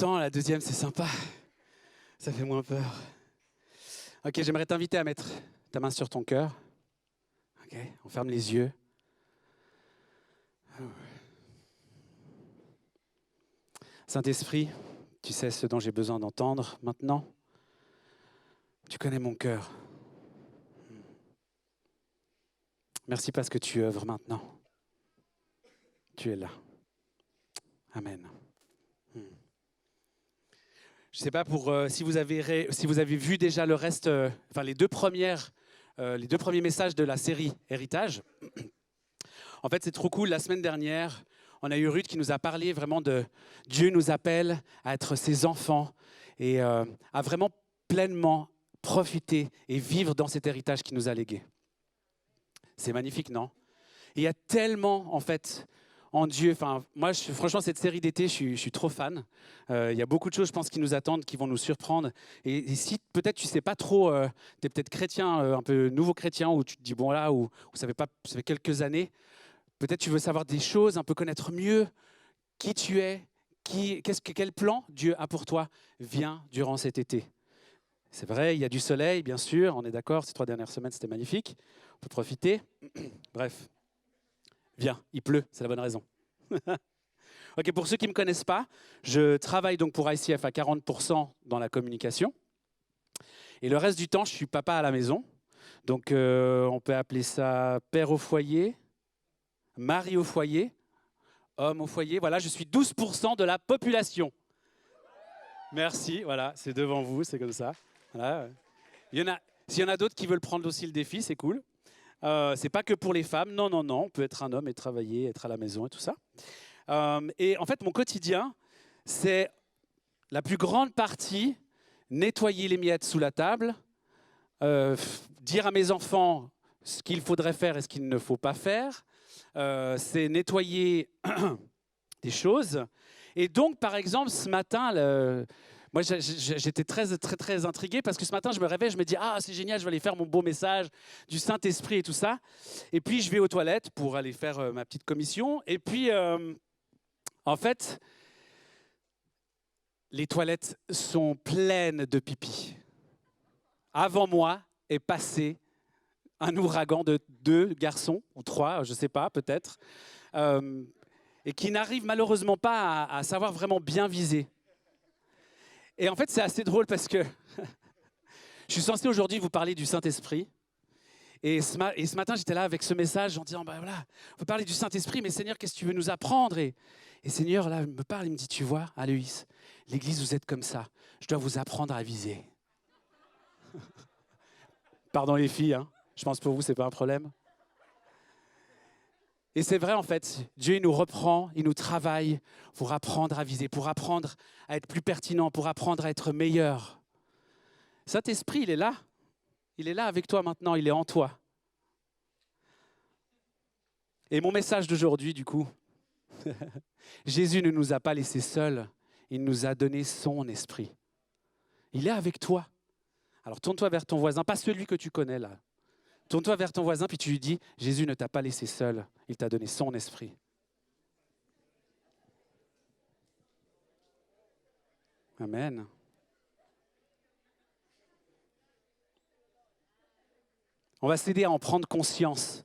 temps, la deuxième, c'est sympa. Ça fait moins peur. Ok, j'aimerais t'inviter à mettre ta main sur ton cœur. Ok, on ferme les yeux. Saint-Esprit, tu sais ce dont j'ai besoin d'entendre maintenant. Tu connais mon cœur. Merci parce que tu œuvres maintenant. Tu es là. Amen. Je ne sais pas si vous avez vu déjà le reste, les deux premiers messages de la série Héritage. En fait, c'est trop cool. La semaine dernière, on a eu Ruth qui nous a parlé vraiment de Dieu nous appelle à être ses enfants et à vraiment pleinement profiter et vivre dans cet héritage qu'il nous a légué. C'est magnifique, non? Et il y a tellement, en fait, en Dieu. Moi, franchement, cette série d'été, je suis trop fan. Il y a beaucoup de choses, je pense, qui nous attendent, qui vont nous surprendre. Et si peut-être tu ne sais pas trop, tu es peut-être chrétien, un peu nouveau chrétien, ou tu te dis, bon là, ou ça fait quelques années, peut-être tu veux savoir des choses, un peu connaître mieux qui tu es, quel plan Dieu a pour toi, viens durant cet été. C'est vrai, il y a du soleil, bien sûr, on est d'accord, ces 3 dernières semaines, c'était magnifique. On peut profiter. Bref. Viens, il pleut, c'est la bonne raison. Ok, pour ceux qui ne me connaissent pas, je travaille donc pour ICF à 40% dans la communication. Et le reste du temps, je suis papa à la maison. Donc, on peut appeler ça père au foyer, mari au foyer, homme au foyer. Voilà, je suis 12% de la population. Merci, voilà, c'est devant vous, c'est comme ça. Voilà. S'il y en a d'autres qui veulent prendre aussi le défi, c'est cool. C'est pas que pour les femmes, non, on peut être un homme et travailler, être à la maison et tout ça. Et en fait, mon quotidien, c'est la plus grande partie, nettoyer les miettes sous la table, dire à mes enfants ce qu'il faudrait faire et ce qu'il ne faut pas faire, c'est nettoyer des choses. Et donc, par exemple, ce matin, moi, j'étais très intrigué parce que ce matin, je me réveille, je me dis « Ah, c'est génial, je vais aller faire mon beau message du Saint-Esprit et tout ça. » Et puis, je vais aux toilettes pour aller faire ma petite commission. Et puis, en fait, les toilettes sont pleines de pipi. Avant moi est passé un ouragan de 2 garçons, ou 3, je ne sais pas, peut-être, et qui n'arrive malheureusement pas à savoir vraiment bien viser. Et en fait, c'est assez drôle parce que je suis censé aujourd'hui vous parler du Saint-Esprit. Et ce matin, j'étais là avec ce message en disant, voilà, on peut parler du Saint-Esprit, mais Seigneur, qu'est-ce que tu veux nous apprendre? Et Seigneur, là, il me parle, il me dit, tu vois, Aloïs, l'église, vous êtes comme ça. Je dois vous apprendre à viser. Pardon les filles, hein. Je pense pour vous, ce n'est pas un problème. Et c'est vrai, en fait, Dieu il nous reprend, il nous travaille pour apprendre à viser, pour apprendre à être plus pertinent, pour apprendre à être meilleur. Saint-Esprit, il est là. Il est là avec toi maintenant, il est en toi. Et mon message d'aujourd'hui, du coup, Jésus ne nous a pas laissés seuls, il nous a donné son esprit. Il est avec toi. Alors tourne-toi vers ton voisin, pas celui que tu connais là. Tourne-toi vers ton voisin puis tu lui dis, Jésus ne t'a pas laissé seul, il t'a donné son esprit. Amen. On va s'aider à en prendre conscience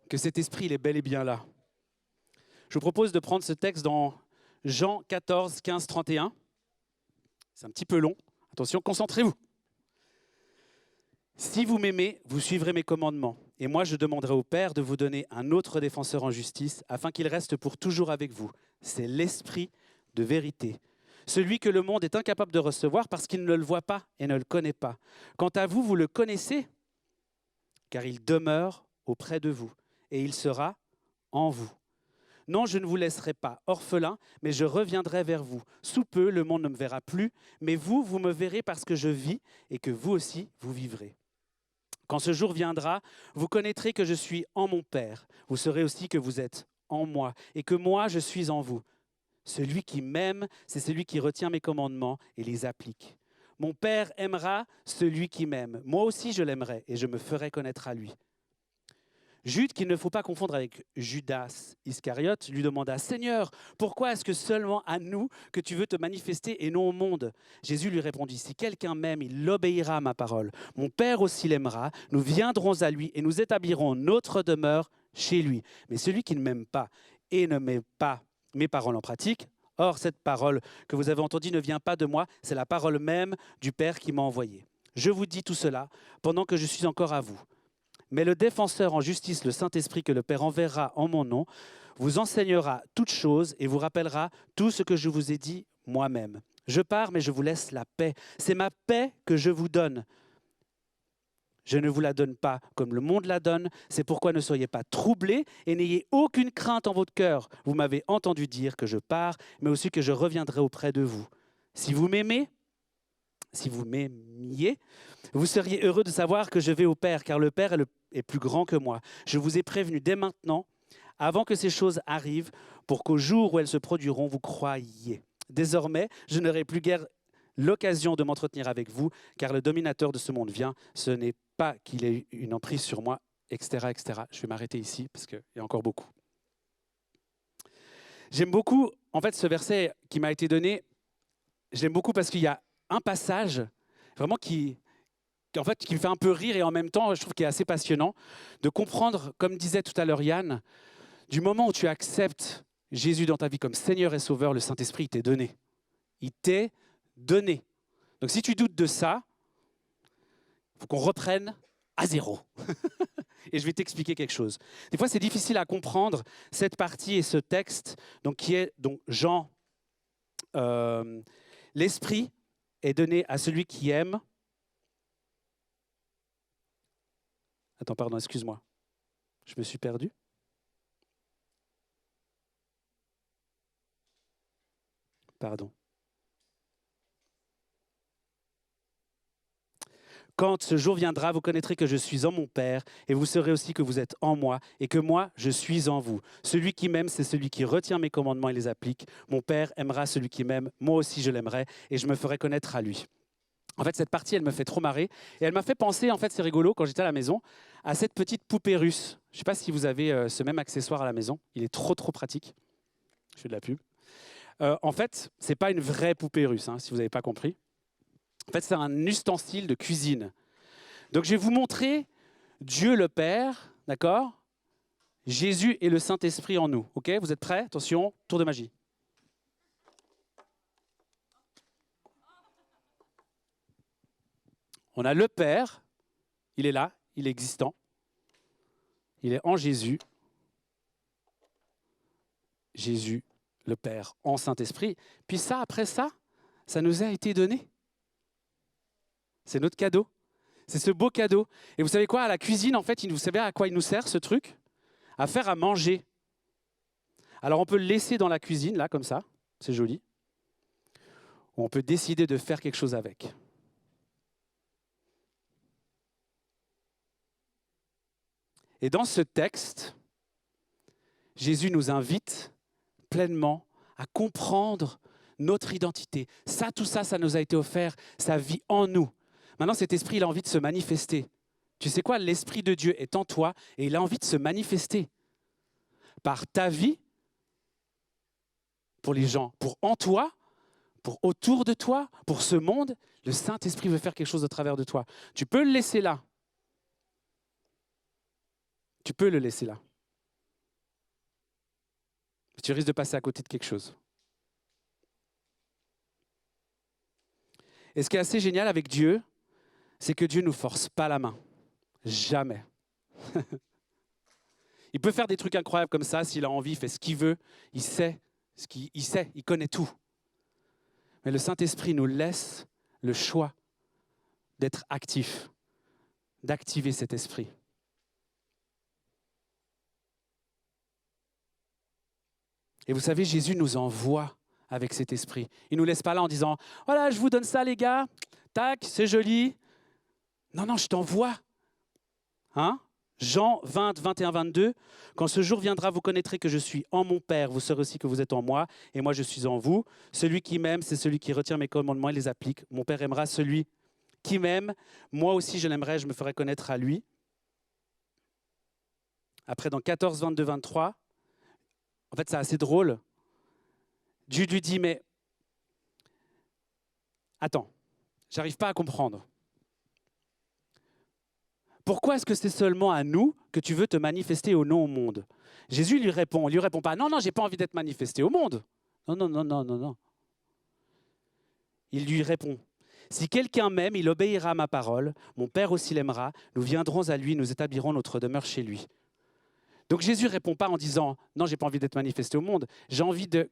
que cet esprit, il est bel et bien là. Je vous propose de prendre ce texte dans Jean 14, 15, 31. C'est un petit peu long. Attention, concentrez-vous. Si vous m'aimez, vous suivrez mes commandements. Et moi, je demanderai au Père de vous donner un autre défenseur en justice, afin qu'il reste pour toujours avec vous. C'est l'Esprit de vérité. Celui que le monde est incapable de recevoir parce qu'il ne le voit pas et ne le connaît pas. Quant à vous, vous le connaissez, car il demeure auprès de vous et il sera en vous. Non, je ne vous laisserai pas orphelin, mais je reviendrai vers vous. Sous peu, le monde ne me verra plus, mais vous, vous me verrez parce que je vis et que vous aussi, vous vivrez. Quand ce jour viendra, vous connaîtrez que je suis en mon Père. Vous saurez aussi que vous êtes en moi et que moi, je suis en vous. Celui qui m'aime, c'est celui qui retient mes commandements et les applique. Mon Père aimera celui qui m'aime. Moi aussi, je l'aimerai et je me ferai connaître à lui. Jude, qu'il ne faut pas confondre avec Judas Iscariote, lui demanda « Seigneur, pourquoi est-ce que seulement à nous que tu veux te manifester et non au monde ?» Jésus lui répondit « Si quelqu'un m'aime, il obéira à ma parole. Mon Père aussi l'aimera. Nous viendrons à lui et nous établirons notre demeure chez lui. Mais celui qui ne m'aime pas et ne met pas mes paroles en pratique, or cette parole que vous avez entendue ne vient pas de moi, c'est la parole même du Père qui m'a envoyé. Je vous dis tout cela pendant que je suis encore à vous. Mais le défenseur en justice, le Saint-Esprit que le Père enverra en mon nom, vous enseignera toutes choses et vous rappellera tout ce que je vous ai dit moi-même. Je pars, mais je vous laisse la paix. C'est ma paix que je vous donne. Je ne vous la donne pas comme le monde la donne. C'est pourquoi ne soyez pas troublés et n'ayez aucune crainte en votre cœur. Vous m'avez entendu dire que je pars, mais aussi que je reviendrai auprès de vous. Si vous m'aimiez, vous seriez heureux de savoir que je vais au Père, car le Père est plus grand que moi. Je vous ai prévenu dès maintenant, avant que ces choses arrivent, pour qu'au jour où elles se produiront, vous croyiez. Désormais, je n'aurai plus guère l'occasion de m'entretenir avec vous, car le dominateur de ce monde vient. Ce n'est pas qu'il ait une emprise sur moi, etc., etc. Je vais m'arrêter ici, parce qu'il y a encore beaucoup. J'aime beaucoup, en fait, ce verset qui m'a été donné, je l'aime beaucoup parce qu'il y a un passage vraiment qui me fait un peu rire et en même temps, je trouve qu'il est assez passionnant de comprendre, comme disait tout à l'heure Yann, du moment où tu acceptes Jésus dans ta vie comme Seigneur et Sauveur, le Saint-Esprit t'est donné. Il t'est donné. Donc si tu doutes de ça, il faut qu'on reprenne à zéro. Et je vais t'expliquer quelque chose. Des fois, c'est difficile à comprendre cette partie et ce texte, donc, qui est donc Jean. L'Esprit est donné à celui qui aime. Attends, pardon, excuse-moi. Je me suis perdu. Pardon. Quand ce jour viendra, vous connaîtrez que je suis en mon Père, et vous saurez aussi que vous êtes en moi, et que moi, je suis en vous. Celui qui m'aime, c'est celui qui retient mes commandements et les applique. Mon Père aimera celui qui m'aime, moi aussi je l'aimerai, et je me ferai connaître à lui. En fait, cette partie, elle me fait trop marrer, et elle m'a fait penser, en fait, c'est rigolo, quand j'étais à la maison, à cette petite poupée russe. Je ne sais pas si vous avez ce même accessoire à la maison. Il est trop pratique. Je fais de la pub. En fait, ce n'est pas une vraie poupée russe, hein, si vous n'avez pas compris. En fait, c'est un ustensile de cuisine. Donc, je vais vous montrer Dieu le Père, d'accord ? Jésus et le Saint-Esprit en nous. Ok ? Vous êtes prêts ? Attention, tour de magie. On a le Père, il est là, il est existant. Il est en Jésus. Jésus, le Père, en Saint-Esprit. Puis ça, après ça, ça nous a été donné. C'est notre cadeau. C'est ce beau cadeau. Et vous savez quoi, à la cuisine, en fait, vous savez à quoi il nous sert, ce truc ? À faire à manger. Alors, on peut le laisser dans la cuisine, là, comme ça. C'est joli. Ou on peut décider de faire quelque chose avec. Et dans ce texte, Jésus nous invite pleinement à comprendre notre identité. Ça, tout ça, ça nous a été offert, ça vit en nous. Maintenant, cet esprit, il a envie de se manifester. Tu sais quoi? L'Esprit de Dieu est en toi et il a envie de se manifester par ta vie, pour les gens, pour en toi, pour autour de toi, pour ce monde. Le Saint-Esprit veut faire quelque chose au travers de toi. Tu peux le laisser là. Tu peux le laisser là. Tu risques de passer à côté de quelque chose. Et ce qui est assez génial avec Dieu, c'est que Dieu ne nous force pas la main. Jamais. Il peut faire des trucs incroyables comme ça, s'il a envie, il fait ce qu'il veut, il sait, il connaît tout. Mais le Saint-Esprit nous laisse le choix d'être actif, d'activer cet esprit. Et vous savez, Jésus nous envoie avec cet esprit. Il ne nous laisse pas là en disant « Voilà, je vous donne ça les gars, tac, c'est joli. » Non, je t'envoie. Hein? Jean 20, 21, 22. « Quand ce jour viendra, vous connaîtrez que je suis en mon Père, vous saurez aussi que vous êtes en moi, et moi je suis en vous. Celui qui m'aime, c'est celui qui retient mes commandements et les applique. Mon Père aimera celui qui m'aime. Moi aussi je l'aimerai, je me ferai connaître à lui. » après dans 14, 22, 23, en fait c'est assez drôle, Jude lui dit, mais attends, j'arrive pas à comprendre. Pourquoi est-ce que c'est seulement à nous que tu veux te manifester ou non au monde? Jésus lui répond pas, non, non, j'ai pas envie d'être manifesté au monde. Non, non, non, non, non, non. Il lui répond, si quelqu'un m'aime, il obéira à ma parole, mon Père aussi l'aimera, nous viendrons à lui, nous établirons notre demeure chez lui. Donc Jésus ne répond pas en disant, non, j'ai pas envie d'être manifesté au monde, j'ai envie de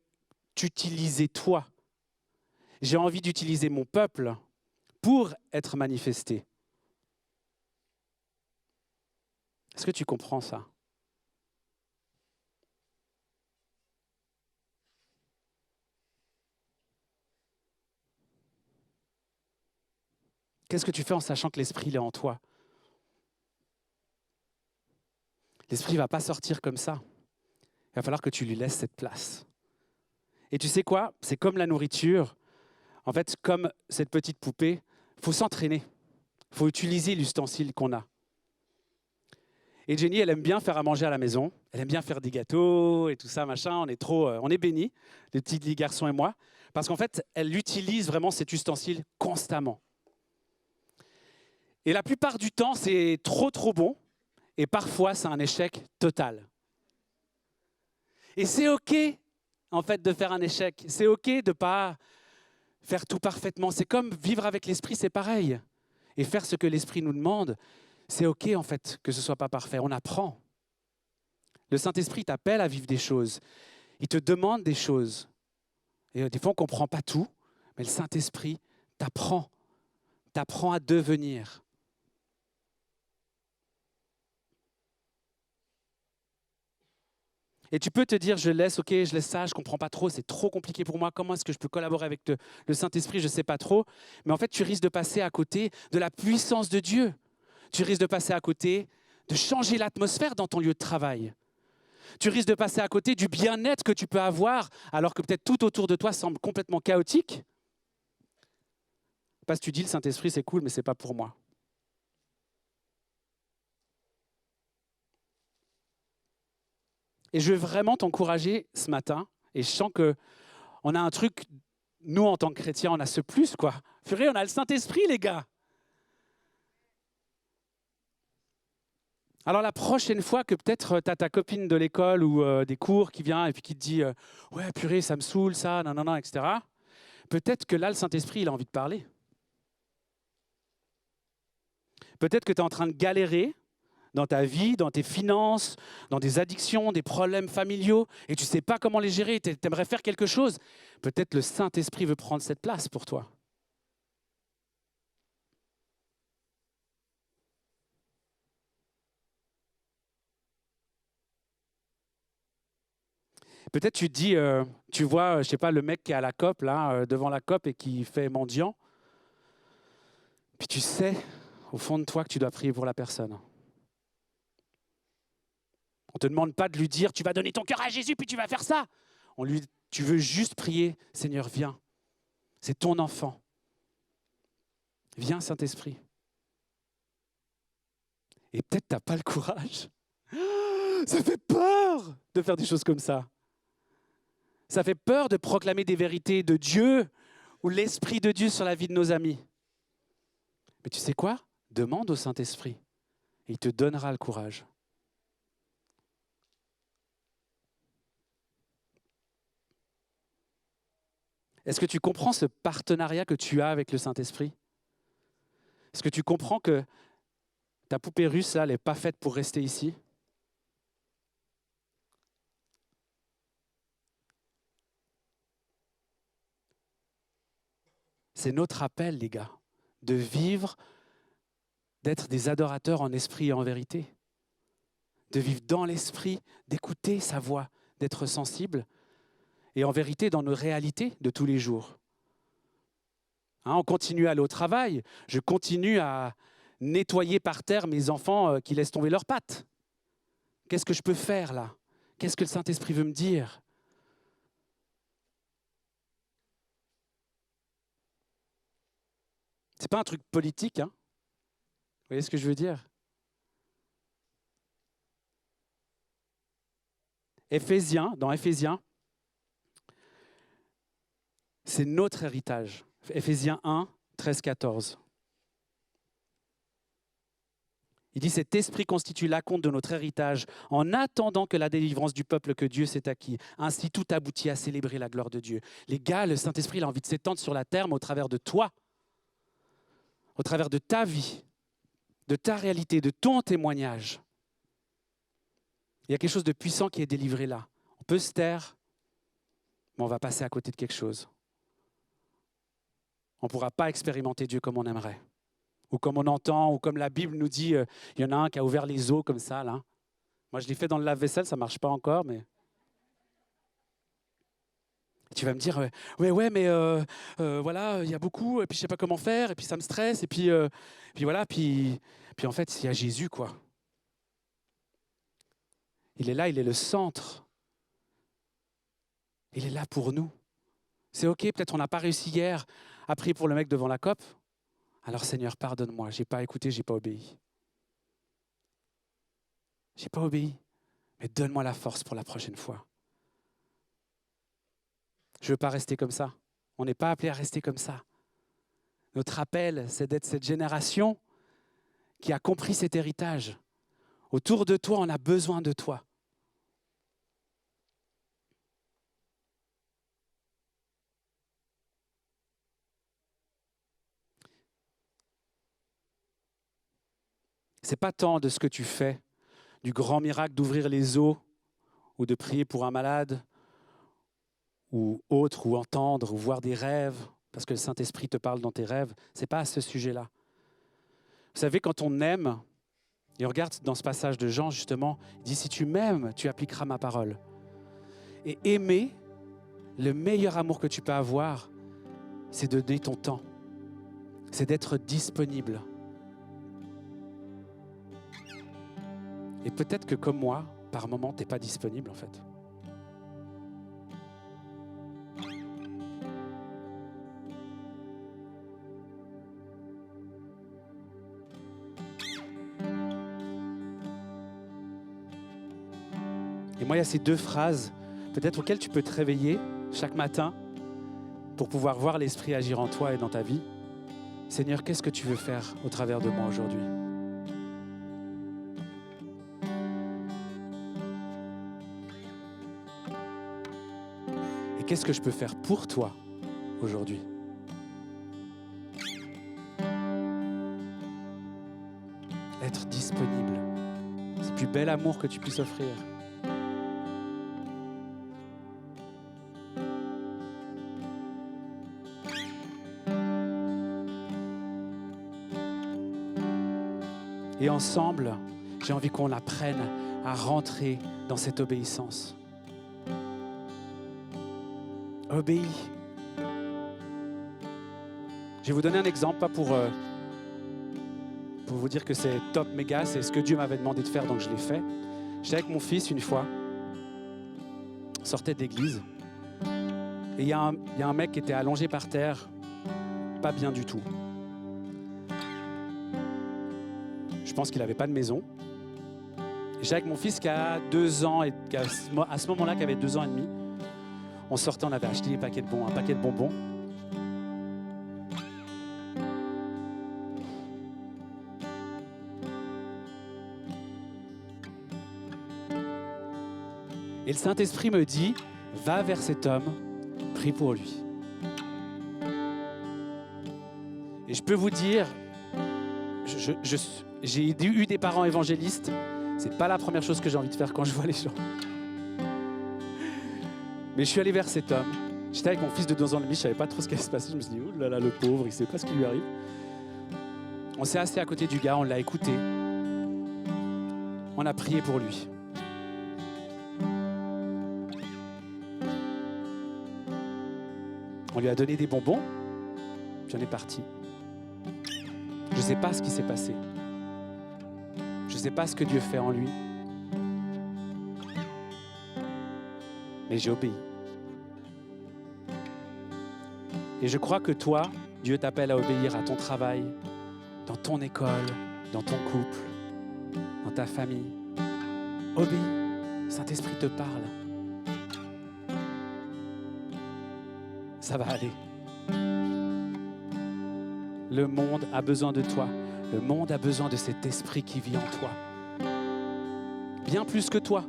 t'utiliser toi. J'ai envie d'utiliser mon peuple pour être manifesté. Est-ce que tu comprends ça? Qu'est-ce que tu fais en sachant que l'Esprit il est en toi? L'Esprit ne va pas sortir comme ça. Il va falloir que tu lui laisses cette place. Et tu sais quoi? C'est comme la nourriture. En fait, comme cette petite poupée, il faut s'entraîner. Il faut utiliser l'ustensile qu'on a. Et Jenny, elle aime bien faire à manger à la maison. Elle aime bien faire des gâteaux et tout ça, machin. On est bénis, les petits garçons et moi, parce qu'en fait, elle utilise vraiment cet ustensile constamment. Et la plupart du temps, c'est trop, trop bon. Et parfois, c'est un échec total. Et c'est OK, en fait, de faire un échec. C'est OK de ne pas faire tout parfaitement. C'est comme vivre avec l'Esprit, c'est pareil. Et faire ce que l'Esprit nous demande, c'est OK, en fait, que ce ne soit pas parfait. On apprend. Le Saint-Esprit t'appelle à vivre des choses. Il te demande des choses. Et des fois, on ne comprend pas tout, mais le Saint-Esprit t'apprend à devenir. Et tu peux te dire, je laisse ça, je ne comprends pas trop, c'est trop compliqué pour moi, comment est-ce que je peux collaborer avec le Saint-Esprit, je ne sais pas trop. Mais en fait, tu risques de passer à côté de la puissance de Dieu. Tu risques de passer à côté de changer l'atmosphère dans ton lieu de travail. Tu risques de passer à côté du bien-être que tu peux avoir, alors que peut-être tout autour de toi semble complètement chaotique. Parce que tu dis, le Saint-Esprit, c'est cool, mais ce n'est pas pour moi. Et je veux vraiment t'encourager ce matin, et je sens qu'on a un truc, nous en tant que chrétiens, on a ce plus, quoi. Purée, on a le Saint-Esprit, les gars. Alors la prochaine fois que peut-être tu as ta copine de l'école ou des cours qui vient et puis qui te dit ouais, purée, ça me saoule, ça, non, non, non, etc. Peut-être que là, le Saint-Esprit, il a envie de parler. Peut-être que tu es en train de galérer dans ta vie, dans tes finances, dans des addictions, des problèmes familiaux, et tu ne sais pas comment les gérer, tu aimerais faire quelque chose. Peut-être le Saint-Esprit veut prendre cette place pour toi. Peut-être tu te dis, tu vois, je sais pas, le mec qui est à la COP, là, devant la COP et qui fait mendiant, puis tu sais, au fond de toi, que tu dois prier pour la personne. On ne te demande pas de lui dire, tu vas donner ton cœur à Jésus, puis tu vas faire ça. Tu veux juste prier, Seigneur, viens. C'est ton enfant. Viens, Saint-Esprit. Et peut-être tu n'as pas le courage. Ça fait peur de faire des choses comme ça. Ça fait peur de proclamer des vérités de Dieu ou l'Esprit de Dieu sur la vie de nos amis. Mais tu sais quoi? Demande au Saint-Esprit. Et il te donnera le courage. Est-ce que tu comprends ce partenariat que tu as avec le Saint-Esprit? Est-ce que tu comprends que ta poupée russe, là, elle n'est pas faite pour rester ici? C'est notre appel, les gars, de vivre, d'être des adorateurs en esprit et en vérité. De vivre dans l'esprit, d'écouter sa voix, d'être sensible et en vérité dans nos réalités de tous les jours. Hein, on continue à aller au travail, je continue à nettoyer par terre mes enfants qui laissent tomber leurs pattes. Qu'est-ce que je peux faire là? Qu'est-ce que le Saint-Esprit veut me dire? Ce n'est pas un truc politique, hein? Vous voyez ce que je veux dire? Dans Éphésiens, c'est notre héritage. Éphésiens 1, 13, 14. Il dit, cet esprit constitue l'acompte de notre héritage en attendant que la délivrance du peuple que Dieu s'est acquis. Ainsi, tout aboutit à célébrer la gloire de Dieu. Les gars, le Saint-Esprit il a envie de s'étendre sur la terre, mais au travers de toi, au travers de ta vie, de ta réalité, de ton témoignage. Il y a quelque chose de puissant qui est délivré là. On peut se taire, mais on va passer à côté de quelque chose. On ne pourra pas expérimenter Dieu comme on aimerait. Ou comme on entend, ou comme la Bible nous dit, il y en a un qui a ouvert les eaux comme ça, là. Moi, je l'ai fait dans le lave-vaisselle, ça ne marche pas encore, mais... Tu vas me dire, ouais, mais voilà, il y a beaucoup, et puis je ne sais pas comment faire, et puis ça me stresse, et puis voilà, puis en fait, il y a Jésus, quoi. Il est là, il est le centre. Il est là pour nous. C'est OK, peut-être on n'a pas réussi hier à prier pour le mec devant la COP. Alors Seigneur, pardonne-moi, je n'ai pas écouté, je n'ai pas obéi. Je n'ai pas obéi, mais donne-moi la force pour la prochaine fois. Je ne veux pas rester comme ça. On n'est pas appelé à rester comme ça. Notre appel, c'est d'être cette génération qui a compris cet héritage. Autour de toi, on a besoin de toi. Ce n'est pas tant de ce que tu fais, du grand miracle d'ouvrir les eaux ou de prier pour un malade ou autre, ou entendre, ou voir des rêves, parce que le Saint-Esprit te parle dans tes rêves. Ce n'est pas à ce sujet-là. Vous savez, quand on aime, et on regarde dans ce passage de Jean, justement, il dit, si tu m'aimes, tu appliqueras ma parole. Et aimer, le meilleur amour que tu peux avoir, c'est de donner ton temps. C'est d'être disponible. Et peut-être que comme moi, par moment, tu n'es pas disponible en fait. Et moi, il y a ces deux phrases, peut-être auxquelles tu peux te réveiller chaque matin pour pouvoir voir l'Esprit agir en toi et dans ta vie. Seigneur, qu'est-ce que tu veux faire au travers de moi aujourd'hui ? Et qu'est-ce que je peux faire pour toi aujourd'hui ? Être disponible. C'est le plus bel amour que tu puisses offrir. Et ensemble, j'ai envie qu'on apprenne à rentrer dans cette obéissance. Obéis. Je vais vous donner un exemple, pas pour vous dire que c'est top, méga, c'est ce que Dieu m'avait demandé de faire, donc je l'ai fait. J'étais avec mon fils une fois, on sortait d'église, et il y a un mec qui était allongé par terre, pas bien du tout. Je pense qu'il n'avait pas de maison. J'étais avec mon fils qui a 2 ans, et à ce moment-là, qui avait 2 ans et demi. On sortait, on avait acheté un paquet de bonbons. Et le Saint-Esprit me dit, va vers cet homme, prie pour lui. Et je peux vous dire, j'ai eu des parents évangélistes, c'est pas la première chose que j'ai envie de faire quand je vois les gens. Mais je suis allé vers cet homme. J'étais avec mon fils de 2 ans et demi, je savais pas trop ce qui allait se passer. Je me suis dit, oh là là, le pauvre, il sait pas ce qui lui arrive. On s'est assis à côté du gars, on l'a écouté. On a prié pour lui. On lui a donné des bonbons, puis on est parti. Je ne sais pas ce qui s'est passé. Je ne sais pas ce que Dieu fait en lui. Mais j'ai obéi. Et je crois que toi, Dieu t'appelle à obéir à ton travail, dans ton école, dans ton couple, dans ta famille. Obéis. Saint-Esprit te parle. Ça va aller. Le monde a besoin de toi. Le monde a besoin de cet esprit qui vit en toi. Bien plus que toi.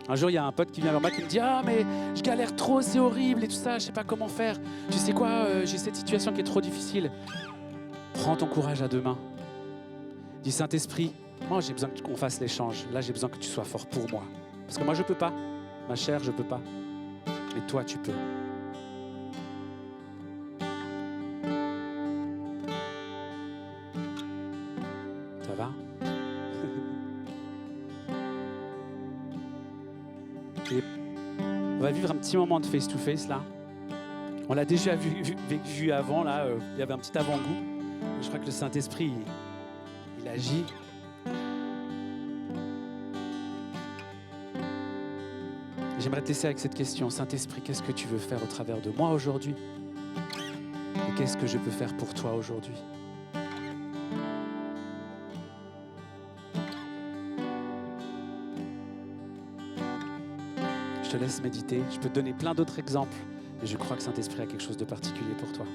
Un jour, il y a un pote qui vient vers moi qui me dit « Ah, mais je galère trop, c'est horrible et tout ça, je ne sais pas comment faire. Tu sais quoi, j'ai cette situation qui est trop difficile. » Prends ton courage à deux mains. Dis « Saint-Esprit, moi j'ai besoin qu'on fasse l'échange. Là, j'ai besoin que tu sois fort pour moi. Parce que moi, je ne peux pas. Ma chair, je ne peux pas. Mais toi, tu peux. » Ça va? Et on va vivre un petit moment de face-to-face là. On l'a déjà vu avant, là, il y avait un petit avant-goût. Je crois que le Saint-Esprit, il agit. J'aimerais te laisser avec cette question. Saint-Esprit, qu'est-ce que tu veux faire au travers de moi aujourd'hui? Et qu'est-ce que je peux faire pour toi aujourd'hui? Je te laisse méditer. Je peux te donner plein d'autres exemples, mais je crois que Saint-Esprit a quelque chose de particulier pour toi.